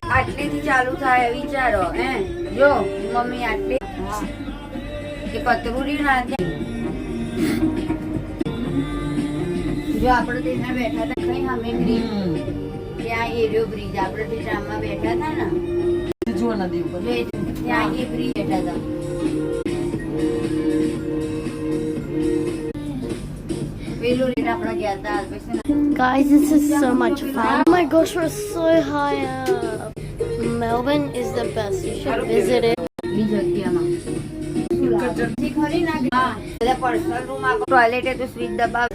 આટલેથી ચાલુ થાય વિચારો હે જો મમ્મી આટલે કે કતરુરી ના જો આપણે ત્યાં બેઠા હતા કઈ અમે બ્રિજ ત્યાં એરિયો બ્રિજ આપણે જે ટ્રામમાં બેઠા હતા ને જુઓ નદી ઉપર ત્યાં એ બ્રિજ બેઠા હતા. પેલું રેટ આપણે ગયા હતા પછી Guys, this is so much fun. Oh my gosh, we're so high up. Melbourne is the best. You should visit it. Toilet તો સ્વિચ દબાવ